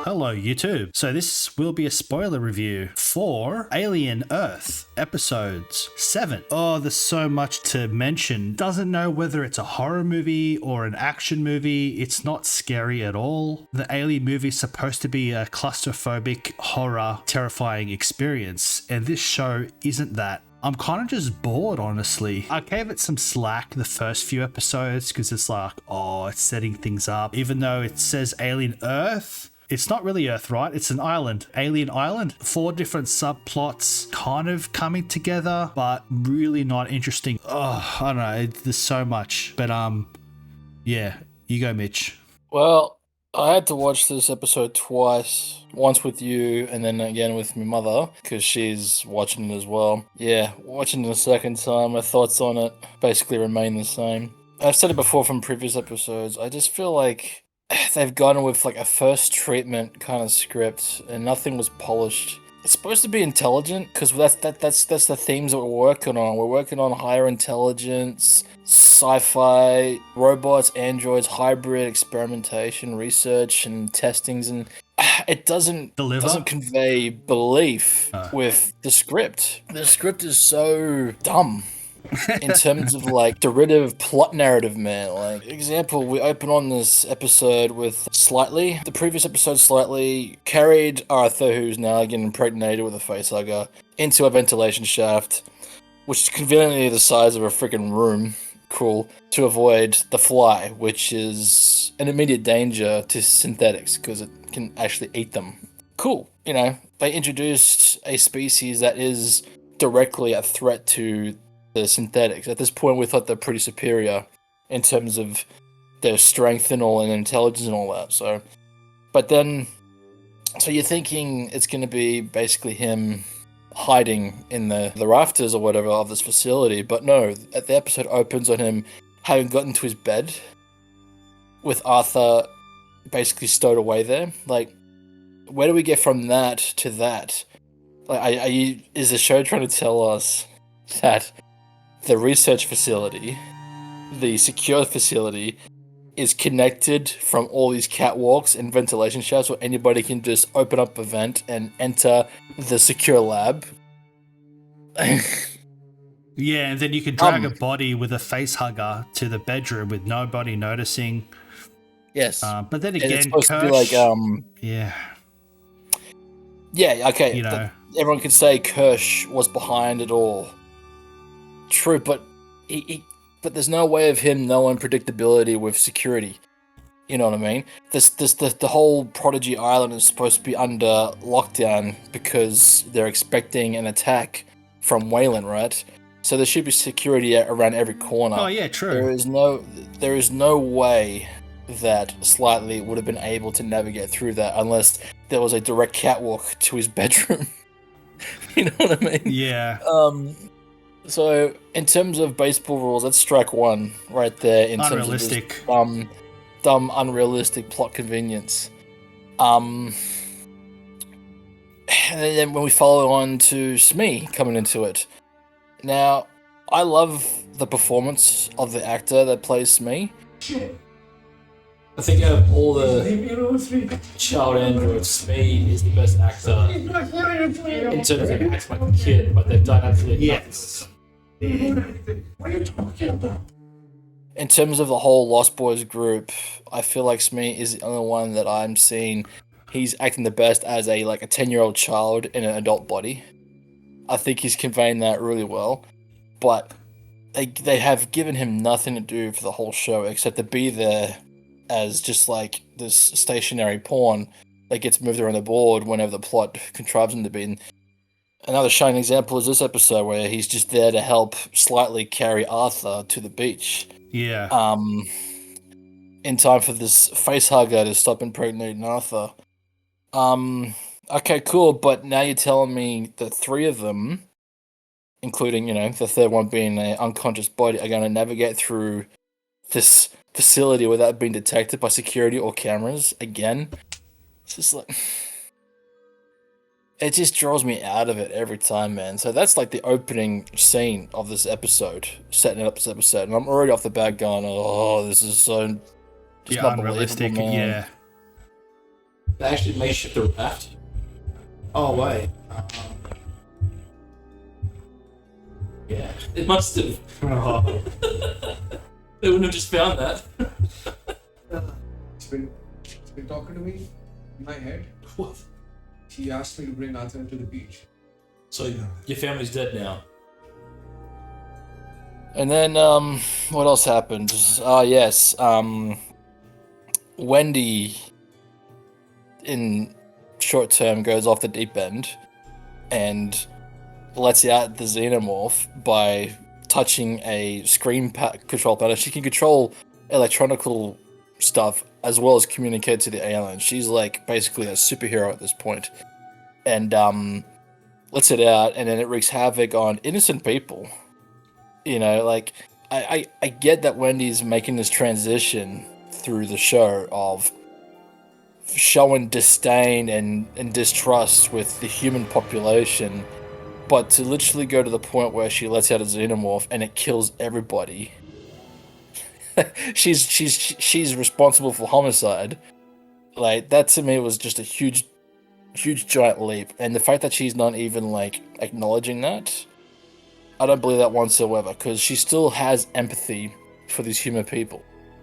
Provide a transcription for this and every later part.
Hello, YouTube. So this will be a spoiler review for Alien Earth episodes 7. Oh, there's so much to mention. Doesn't know whether it's a horror movie or an action movie. It's not scary at all. The Alien movie is supposed to be a claustrophobic, horror, terrifying experience, and this show isn't that. I'm kind of just bored, honestly. I gave it some slack the first few episodes because it's like, oh, it's setting things up. Even though it says Alien Earth, it's not really Earth, right? It's an island, Alien Island. 4 different subplots kind of coming together, but really not interesting. Oh, I don't know. There's so much. But yeah, you go, Mitch. Well, I had to watch this episode twice. Once with you and then again with my mother because she's watching it as well. Yeah, watching it a second time, my thoughts on it basically remain the same. I've said it before from previous episodes. I just feel like they've gone with like a first treatment kind of script and nothing was polished. It's supposed to be intelligent because that's the themes that we're working on. We're working on higher intelligence, sci-fi, robots, androids, hybrid experimentation, research, and testings, and it doesn't convey belief with the script. The script is so dumb. In terms of like derivative plot narrative, man. Like example, we open on this episode with Slightly. The previous episode, Slightly carried Arthur, who's now getting impregnated with a facehugger, into a ventilation shaft, which is conveniently the size of a freaking room. Cool. To avoid the fly, which is an immediate danger to synthetics because it can actually eat them. Cool. You know, they introduced a species that is directly a threat to the synthetics. At this point, we thought they're pretty superior in terms of their strength and all, and intelligence and all that. So you're thinking it's going to be basically him hiding in the rafters or whatever of this facility, but no. The episode opens on him having gotten to his bed with Arthur basically stowed away there. Like, where do we get from that to that? Like, is the show trying to tell us that the research facility, the secure facility, is connected from all these catwalks and ventilation shafts where anybody can just open up a vent and enter the secure lab? Yeah, and then you can drag a body with a face hugger to the bedroom with nobody noticing. Yes. But then again, it's supposed to be like, yeah. Yeah, okay. You know. Everyone could say Kirsch was behind it all. True, but but there's no way of him knowing predictability with security. You know what I mean? The whole Prodigy Island is supposed to be under lockdown because they're expecting an attack from Weyland, right? So there should be security around every corner. Oh yeah, true. There is no way that Slightly would have been able to navigate through that unless there was a direct catwalk to his bedroom. You know what I mean? Yeah. So, in terms of baseball rules, that's strike one right there. In unrealistic. Terms of this dumb, unrealistic plot convenience. And then when we follow on to Smee coming into it. Now, I love the performance of the actor that plays Smee. I think out of all the child androids, Smee is the best actor in terms of acts like a kid, but they've done absolutely nothing. What are you talking about? In terms of the whole Lost Boys group, I feel like Smee is the only one that I'm seeing. He's acting the best as a 10-year-old child in an adult body. I think he's conveying that really well, but they have given him nothing to do for the whole show except to be there as just like this stationary pawn that gets moved around the board whenever the plot contrives him to be. And another shining example is this episode where he's just there to help Slightly carry Arthur to the beach. Yeah. In time for this facehugger to stop impregnating Arthur. Okay, cool, but now you're telling me the 3 of them, including, the third one being an unconscious body, are going to navigate through this facility without being detected by security or cameras again. It's just like... It just draws me out of it every time, man. So that's like the opening scene of this episode, setting up this episode, and I'm already off the bat going, oh, this is so just unrealistic, man. Yeah. They actually makeshift the raft. Oh wait. Yeah, it must have. Oh. They wouldn't have just found that. It's been talking to me in my head. What? She asked me to bring Arthur to the beach. So your family's dead now. And then, what else happened? Yes, Wendy, in short term, goes off the deep end and lets out the xenomorph by touching a screen control panel. She can control electronical stuff as well as communicate to the alien. She's like basically a superhero at this point. And lets it out, and then it wreaks havoc on innocent people. You know, like I get that Wendy's making this transition through the show of showing disdain and distrust with the human population, but to literally go to the point where she lets out a xenomorph and it kills everybody. she's responsible for homicide. Like, that to me was just a huge giant leap, and the fact that she's not even like acknowledging that, I don't believe that whatsoever, because she still has empathy for these human people.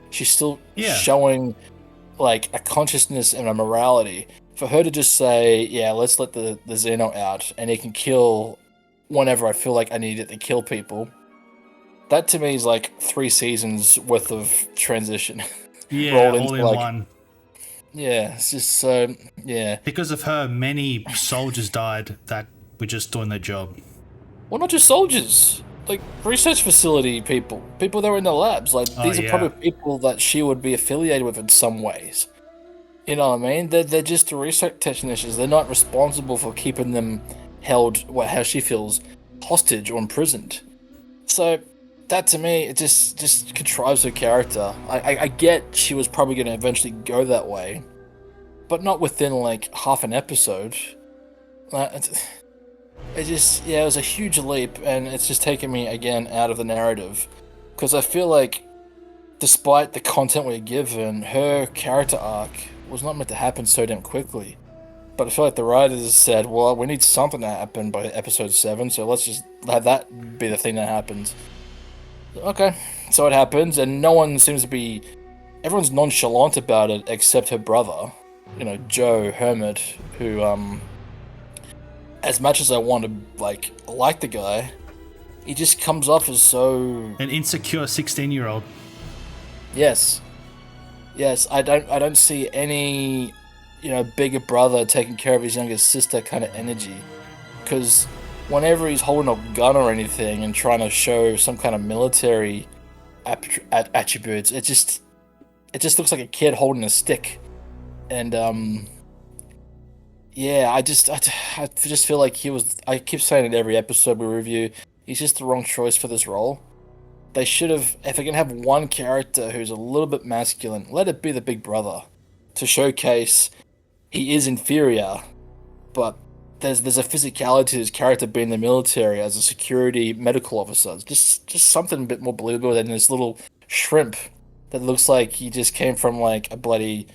She's still showing like a consciousness and a morality. For her to just say, yeah, let's let the Xeno out and it can kill whenever I feel like I need it to kill people, that to me is like 3 seasons worth of transition. Yeah, rolled all into in like, one. Yeah, it's just so, yeah. Because of her, many soldiers died that were just doing their job. Well, not just soldiers, like research facility people that were in the labs. Like, these are probably people that she would be affiliated with in some ways. You know what I mean? They're just the research technicians. They're not responsible for keeping them held, how she feels, hostage or imprisoned. So that to me, it just contrives her character. I get she was probably going to eventually go that way, but not within like half an episode. It just, it was a huge leap, and it's just taken me again out of the narrative, because I feel like despite the content we're given, her character arc was not meant to happen so damn quickly. But I feel like the writers said, well, we need something to happen by episode 7, so let's just have that be the thing that happens. Okay, so it happens, and no one seems to be... Everyone's nonchalant about it except her brother, you know, Joe Hermit, who, as much as I want to, like the guy, he just comes off as so... An insecure 16-year-old. Yes. Yes, I don't see any, you know, bigger brother taking care of his younger sister kind of energy. Because whenever he's holding a gun or anything and trying to show some kind of military attributes, it just looks like a kid holding a stick. And, yeah, I just feel like I keep saying it every episode we review, he's just the wrong choice for this role. They should have, if they can have one character who's a little bit masculine, let it be the big brother, to showcase he is inferior, but there's a physicality to his character being in the military as a security medical officer. Just something a bit more believable than this little shrimp that looks like he just came from like a bloody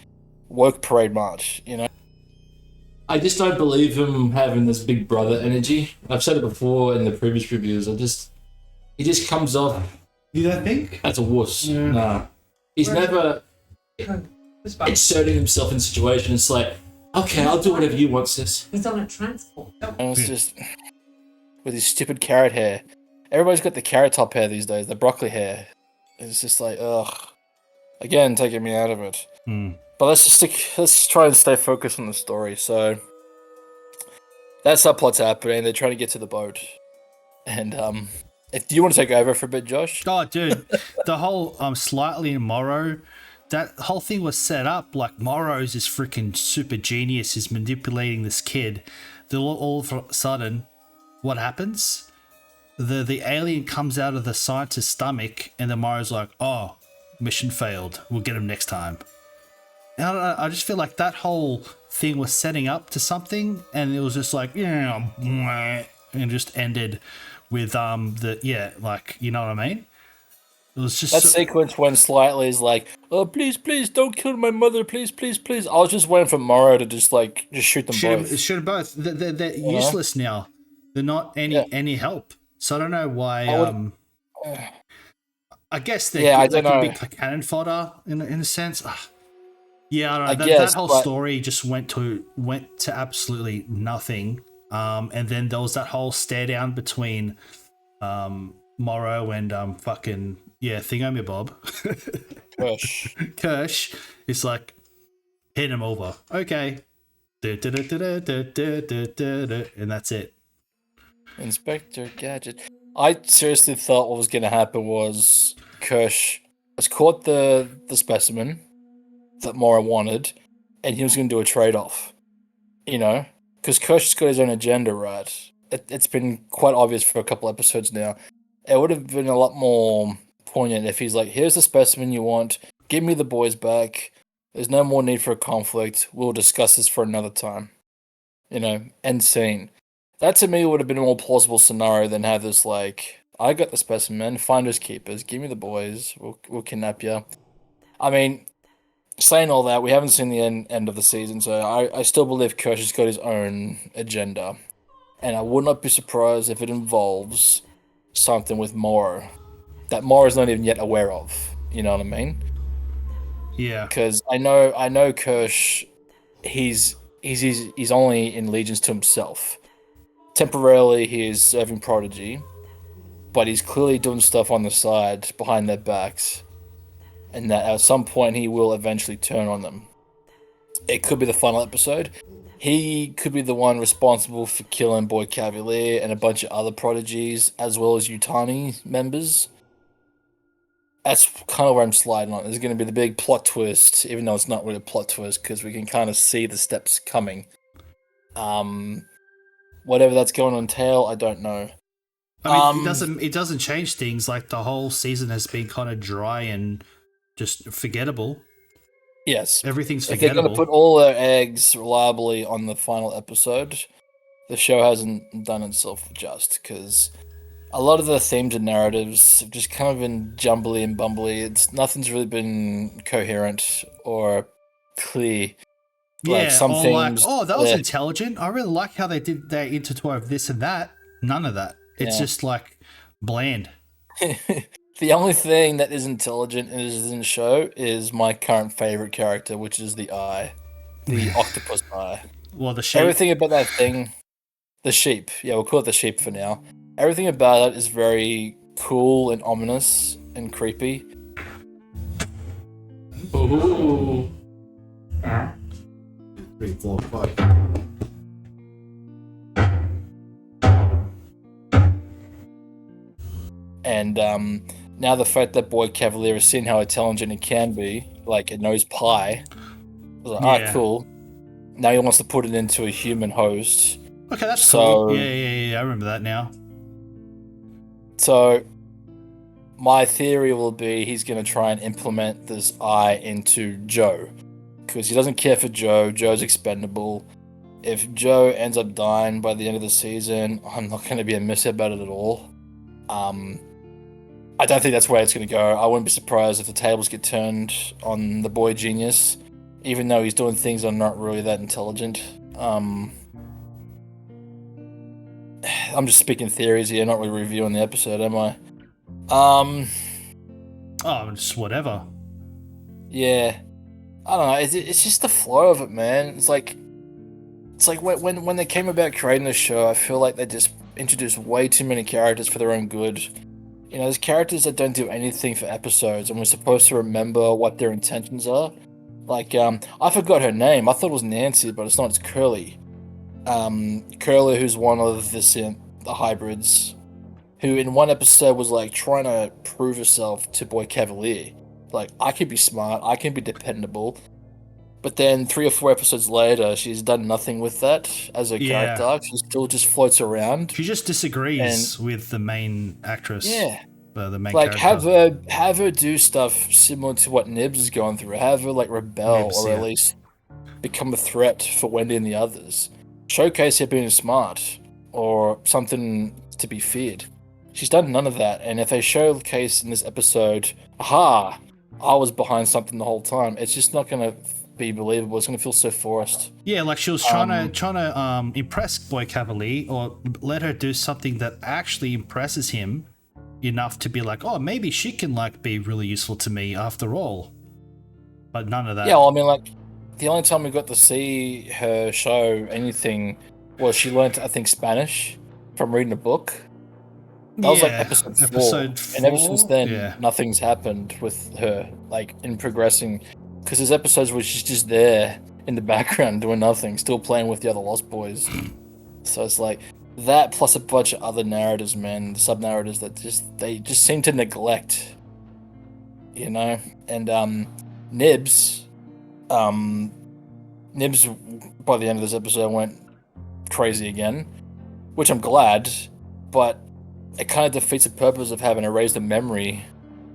work parade march, you know? I just don't believe him having this big brother energy. I've said it before in the previous reviews. He just comes off. You don't think? As a wuss. Yeah. Nah. He's never inserting himself in situations. It's like, okay, I'll do whatever you want, sis. He's on a transport. And it's just with his stupid carrot hair. Everybody's got the carrot top hair these days, the broccoli hair. It's just like, ugh. Again, taking me out of it. But let's try and stay focused on the story. So that subplot's happening. They're trying to get to the boat. And do you want to take over for a bit, Josh? Oh, dude, the whole slightly Morrow, that whole thing was set up like Morrow's this freaking super genius is manipulating this kid. Then all of a sudden, what happens? The alien comes out of the scientist's stomach, and the Morrow's like, "Oh, mission failed. We'll get him next time." And I just feel like that whole thing was setting up to something, and it was just like, yeah, and just ended with like, you know what I mean? It was just That so- sequence when Slightly is like, "Oh, please, please, don't kill my mother, please, please, please." I was just waiting for Morrow to just shoot them both. should have both. They're You know? useless now. They're not any help. So I don't know why. I would- I guess Yeah, I they don't can know. be cannon fodder in a sense. Yeah, I don't know. I That guess, whole but- story just went to absolutely nothing. And then there was that whole stare down between Morrow and fucking Thingomy Bob. Gosh. Kirsch. It's like hit him over. Okay. And that's it. Inspector Gadget. I seriously thought what was going to happen was Kirsch has caught the specimen that Mora wanted, and he was going to do a trade-off. You know? Because Kirsch's got his own agenda, right? It's been quite obvious for a couple episodes now. It would have been a lot more poignant if he's like, here's the specimen you want, give me the boys back, there's no more need for a conflict, we'll discuss this for another time. You know, end scene. That to me would have been a more plausible scenario than have this I got the specimen, finders keepers, give me the boys, we'll kidnap you. I mean, saying all that, we haven't seen the end of the season, so I still believe Kirsch has got his own agenda. And I would not be surprised if it involves something with Morrow that Morrow's not even yet aware of. You know what I mean? Yeah. Because I know Kirsch, he's only in allegiance to himself. Temporarily, he is serving Prodigy, but he's clearly doing stuff on the side behind their backs, and that at some point he will eventually turn on them. It could be the final episode. He could be the one responsible for killing Boy Cavalier and a bunch of other Prodigies, as well as Utani members. That's kind of where I'm sliding on. There's going to be the big plot twist, even though it's not really a plot twist, because we can kind of see the steps coming. Whatever that's going to entail, I don't know. I mean, it doesn't change things. Like the whole season has been kind of dry and just forgettable. Yes. Everything's If they're forgettable. going to put all their eggs reliably on the final episode, the show hasn't done itself just, because a lot of the themes and narratives have just kind of been jumbly and bumbly. Nothing's really been coherent or clear. Yeah, some or things. that was intelligent. I really like how they intertwove this and that. None of that. It's just bland. The only thing that is intelligent and is in the show is my current favorite character, which is the eye, the octopus eye. Well, the sheep. Everything about that thing, the sheep. Yeah, we'll call it the sheep for now. Everything about it is very cool and ominous and creepy. Ooh. 3, 4, 5. And now the fact that Boy Cavalier has seen how intelligent it can be, like it knows pie. I was like, alright, cool. Now he wants to put it into a human host. Okay, that's So- cool. Yeah. I remember that now. So my theory will be he's going to try and implement this eye into Joe. Because he doesn't care for Joe. Joe's expendable. If Joe ends up dying by the end of the season, I'm not going to be amiss about it at all. I don't think that's where it's going to go. I wouldn't be surprised if the tables get turned on the boy genius, even though he's doing things that are not really that intelligent. I'm just speaking theories here, not really reviewing the episode, am I? Oh, just whatever. Yeah. I don't know. It's just the flow of it, man. It's like when they came about creating the show, I feel like they just introduced way too many characters for their own good. You know, there's characters that don't do anything for episodes, and we're supposed to remember what their intentions are. Like, I forgot her name. I thought it was Nancy, but it's not. It's Curly. Curly, who's one of the hybrids, who in one episode was like trying to prove herself to Boy Cavalier. Like, I can be smart, I can be dependable. But then 3 or 4 episodes later, she's done nothing with that as a character arc. She still just floats around. She just disagrees with the main actress. Yeah. The main Like, character. have her do stuff similar to what Nibs is going through. Have her, like, rebel Nibs, or at least become a threat for Wendy and the others. Showcase her being smart or something to be feared. She's done none of that. And if they showcase in this episode, aha, I was behind something the whole time, it's just not going to be believable. It's going to feel so forced. Yeah, like she was trying to impress Boy Cavalier or let her do something that actually impresses him enough to be like, oh, maybe she can like be really useful to me after all. But none of that. Yeah, well, I mean, like, the only time we got to see her show anything was she learned, I think, Spanish from reading a book. That was like episode 4. And ever since then, nothing's happened with her, like, in progressing. Because there's episodes where she's just there in the background doing nothing, still playing with the other Lost Boys. So it's like that plus a bunch of other narratives, man, the sub-narratives that they just seem to neglect, you know? And Nibs, by the end of this episode went crazy again, which I'm glad, but it kind of defeats the purpose of having erased the memory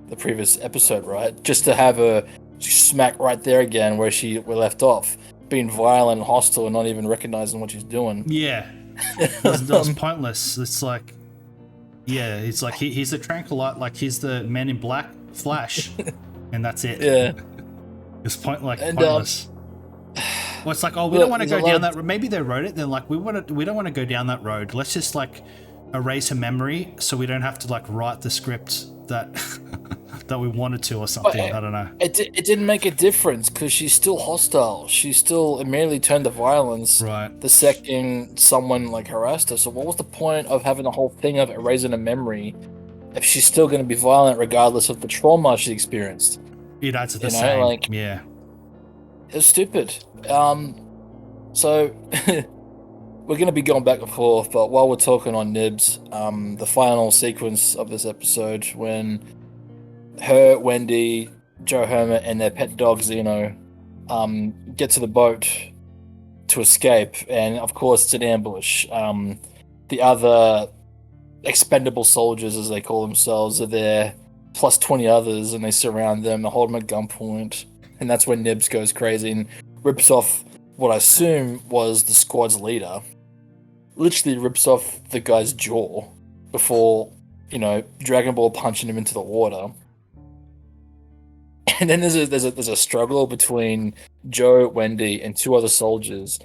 the previous episode, right? Just to have her smack right there again where we left off, being violent and hostile and not even recognizing what she's doing. Yeah. That was pointless. It's like, yeah, it's like he's a tranquilite, like he's the Man in Black Flash, and that's it. Yeah. It's pointless. Well, it's like, oh, we don't want to go down that road. Maybe they wrote it. They're like, we don't want to go down that road. Let's just like erase her memory so we don't have to like write the script that that we wanted to or something. I don't know. It didn't make a difference because she's still hostile. She still immediately turned to violence the second someone like harassed her. So what was the point of having the whole thing of erasing a memory if she's still going to be violent regardless of the trauma she experienced? It adds the same. Like, yeah. It was stupid. So we're going to be going back and forth, but while we're talking on Nibs, the final sequence of this episode when her, Wendy, Joe Herman, and their pet dog Zeno get to the boat to escape, and of course it's an ambush. The other expendable soldiers, as they call themselves, are there, plus 20 others, and they surround them, they hold them at gunpoint, and that's when Nibs goes crazy and rips off what I assume was the squad's leader. Literally rips off the guy's jaw before, Dragon Ball punching him into the water. And then there's a struggle between Joe, Wendy, and 2 other soldiers.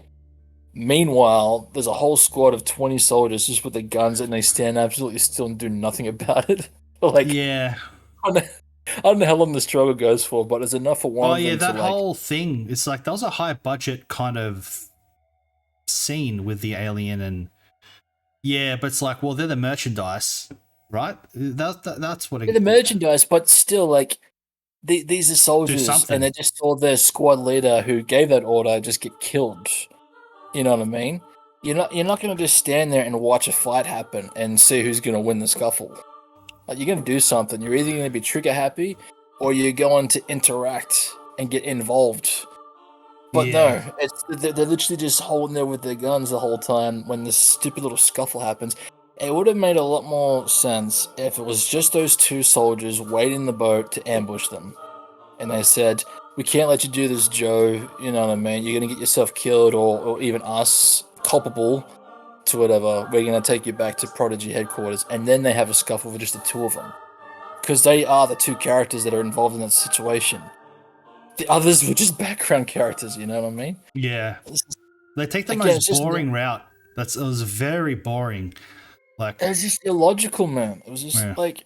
Meanwhile, there's a whole squad of 20 soldiers just with their guns, and they stand absolutely still and do nothing about it. Like, yeah. I don't know how long the struggle goes for, but it's enough for one of them that whole thing, it's like, that was a high budget kind of scene with the alien, and but it's like, well, they're the merchandise, right? That's what they're the merchandise, but still, like, these are soldiers, and they just saw their squad leader who gave that order just get killed. You know what I mean? You're not going to just stand there and watch a fight happen and see who's going to win the scuffle. Like, you're going to do something. You're either going to be trigger happy, or you're going to interact and get involved. But no, they're literally just holding there with their guns the whole time when this stupid little scuffle happens. It would have made a lot more sense if it was just those 2 soldiers waiting in the boat to ambush them. And they said, we can't let you do this, Joe. You know what I mean? You're going to get yourself killed, or even us culpable to whatever. We're going to take you back to Prodigy headquarters. And then they have a scuffle with just the 2 of them. Because they are the 2 characters that are involved in that situation. The others were just background characters, you know what I mean? Yeah. They take the most boring route. It was very boring. Like, it was just illogical, man. It was just like,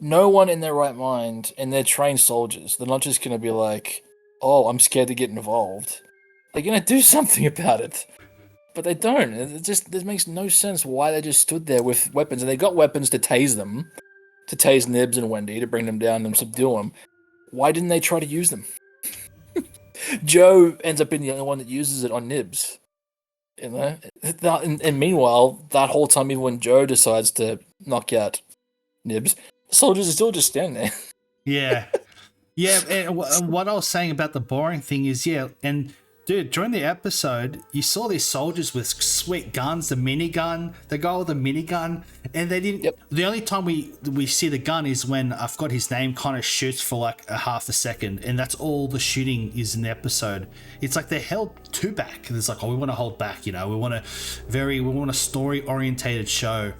no one in their right mind, and they're trained soldiers. They're not just going to be like, oh, I'm scared to get involved. They're going to do something about it. But they don't. It makes no sense why they just stood there with weapons. And they got weapons to tase them, to tase Nibs and Wendy, to bring them down and subdue them. Why didn't they try to use them? Joe ends up being the only one that uses it on Nibs. You know? And meanwhile, that whole time, even when Joe decides to knock out Nibs, the soldiers are still just standing there. Yeah. Yeah, and what I was saying about the boring thing is, and dude, during the episode, you saw these soldiers with sweet guns, the minigun, the guy with the minigun, and they didn't. Yep. The only time we see the gun is when, I forgot his name, kind of shoots for like a half a second, and that's all the shooting is in the episode. It's like they held 2 back. It's like, oh, we want to hold back, we want a story orientated show,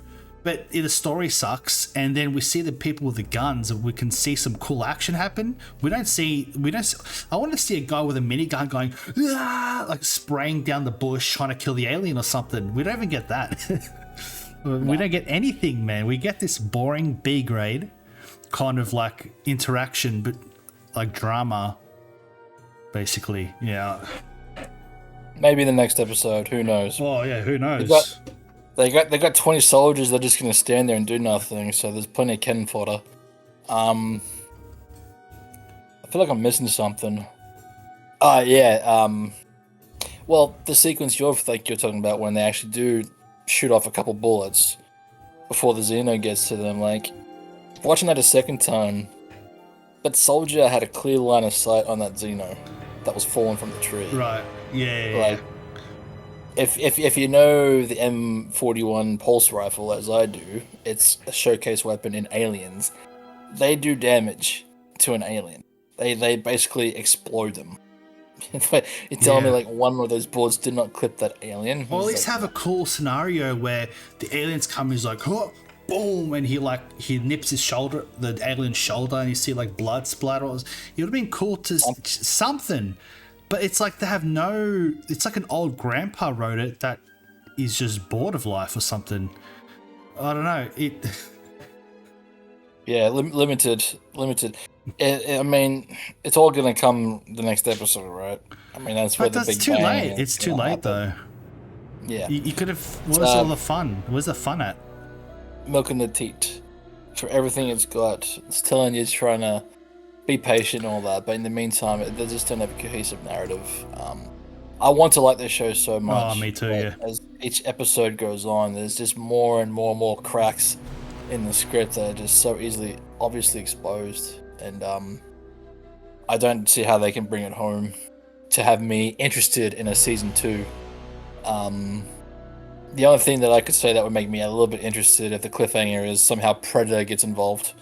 but the story sucks, and then we see the people with the guns, and we can see some cool action happen. We don't see. I want to see a guy with a minigun going, "Ah!" like spraying down the bush trying to kill the alien or something. We don't even get that. We don't get anything, man. We get this boring B grade kind of like interaction, but like drama, basically. Yeah. Maybe the next episode. Who knows? Oh yeah, who knows? They got 20 soldiers that are just gonna stand there and do nothing. So there's plenty of cannon fodder. I feel like I'm missing something. Well, the sequence you're talking about when they actually do shoot off a couple bullets before the Xeno gets to them. Like watching that a second time, that soldier had a clear line of sight on that Xeno that was falling from the tree. Right. Yeah. Like, if you know the M41 pulse rifle as I do, it's a showcase weapon in Aliens. They do damage to an alien. They basically explode them. You're telling me like one of those bullets did not clip that alien? Or at least have a cool scenario where the aliens come, he's like, oh, boom, and he nips his shoulder, the alien's shoulder, and you see like blood splatter. It would have been cool to something. But it's like they have no. It's like an old grandpa wrote it that is just bored of life or something. I don't know. Yeah, limited. I mean, it's all gonna come the next episode, right? I mean, that's where the big too bang late. is It's too gonna late happen. though. Yeah, You could have. Where's all the fun? Where's the fun at? milking the teat for everything it's got. It's telling you it's trying to be patient and all that, but in the meantime, they just don't have a cohesive narrative. I want to like this show so much. Oh, me too. Yeah. As each episode goes on, there's just more and more cracks in the script that are just so obviously exposed, and I don't see how they can bring it home to have me interested in a season 2. The only thing that I could say that would make me a little bit interested if the cliffhanger is somehow Predator gets involved.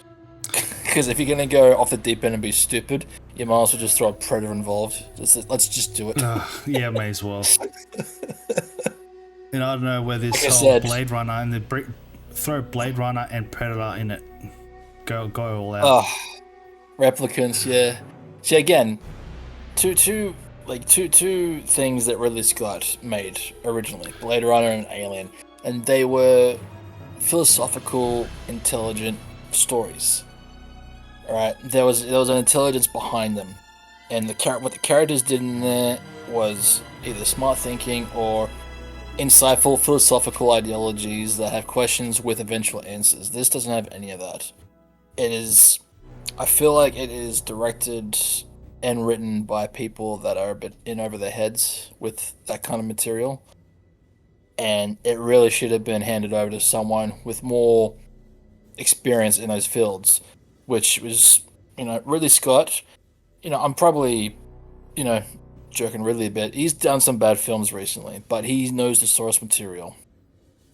Because if you're going to go off the deep end and be stupid, you might as well just throw a Predator involved. Let's just do it. Yeah, may as well. And I don't know where this Like I whole said- Blade Runner and throw Blade Runner and Predator in it. Go all out. Replicants, yeah. See, again, two things that Ridley Scott made originally, Blade Runner and Alien, and they were philosophical, intelligent stories. All right, there was an intelligence behind them, and what the characters did in there was either smart thinking or insightful philosophical ideologies that have questions with eventual answers. This doesn't have any of that. I feel like it is directed and written by people that are a bit in over their heads with that kind of material. And it really should have been handed over to someone with more experience in those fields, which was, Ridley Scott. I'm probably, jerking Ridley a bit. He's done some bad films recently, but he knows the source material.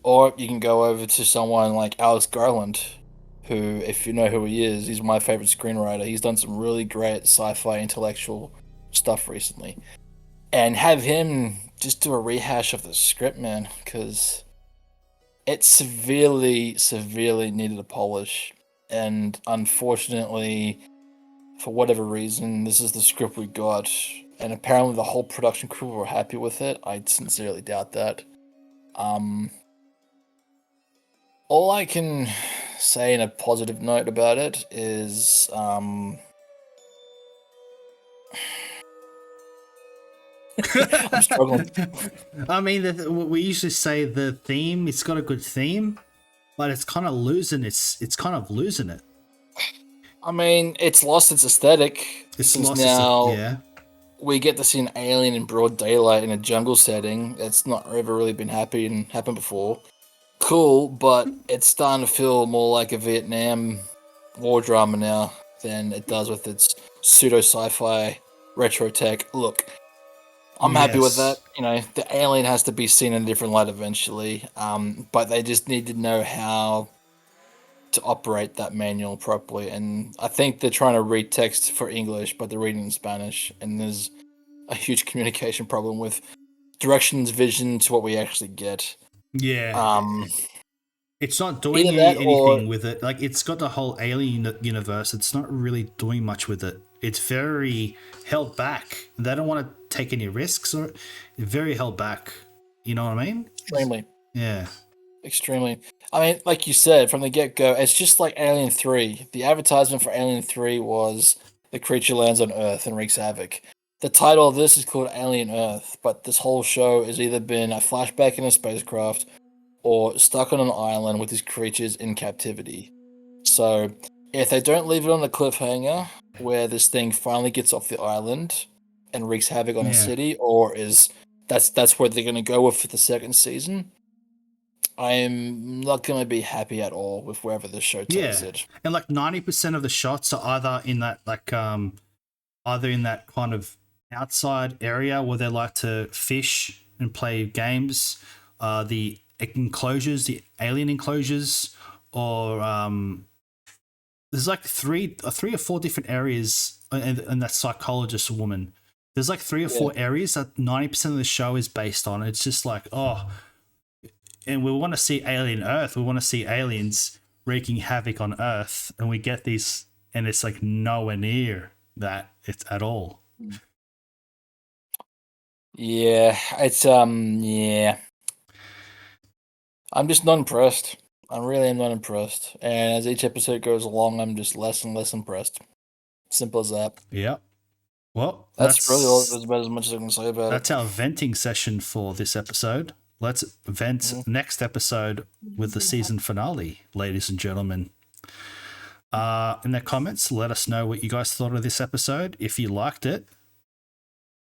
Or you can go over to someone like Alex Garland, who, if you know who he is, he's my favorite screenwriter. He's done some really great sci-fi intellectual stuff recently. And have him just do a rehash of the script, man, because it severely needed a polish. And unfortunately, for whatever reason, this is the script we got. And apparently the whole production crew were happy with it. I sincerely doubt that. All I can say in a positive note about it is I'm struggling. I mean, we usually say the theme. It's got a good theme, but it's kind of losing. It's kind of losing it. I mean, it's lost its aesthetic. Yeah. We get to see an alien in broad daylight in a jungle setting. It's not ever really been happened before. Cool, but it's starting to feel more like a Vietnam war drama now than it does with its pseudo sci-fi retro tech. Look, I'm happy with that. The alien has to be seen in a different light eventually, but they just need to know how to operate that manual properly. And I think they're trying to read text for English, but they're reading in Spanish, and there's a huge communication problem with directions, vision to what we actually get. Yeah. It's not doing Either that anything or with it. Like, it's got the whole alien universe. It's not really doing much with it. It's very held back. They don't want to take any risks, or very held back. You know what I mean? extremely, Yeah. extremely. I mean, like you said from the get go, it's just like Alien 3. The advertisement for Alien 3 was the creature lands on Earth and wreaks havoc. The title of this is called Alien Earth, but this whole show has either been a flashback in a spacecraft or stuck on an island with these creatures in captivity. So, if they don't leave it on a cliffhanger where this thing finally gets off the island and wreaks havoc on a Yeah. city, or is that's where they're going to go with for the second season, I'm not going to be happy at all with wherever this show takes Yeah. it. And like 90% of the shots are either in that either in that kind of outside area where they like to fish and play games, the enclosures, the alien enclosures, or there's like three or four different areas, and that psychologist woman. There's like 3 or 4 areas that 90% of the show is based on. It's just like, oh, and we want to see Alien Earth. We want to see aliens wreaking havoc on Earth, and we get these, and it's like nowhere near that it's at all. Yeah, it's yeah. I'm just not impressed. I really am not impressed. And as each episode goes along, I'm just less and less impressed. Simple as that. Yeah. Well, That's really all. That's about as much as I can say about That's it. our venting session for this episode. Let's vent next episode with the season finale, ladies and gentlemen. In the comments, let us know what you guys thought of this episode. If you liked it,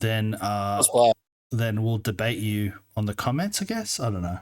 then That's why. then we'll debate you on the comments, I guess. I don't know.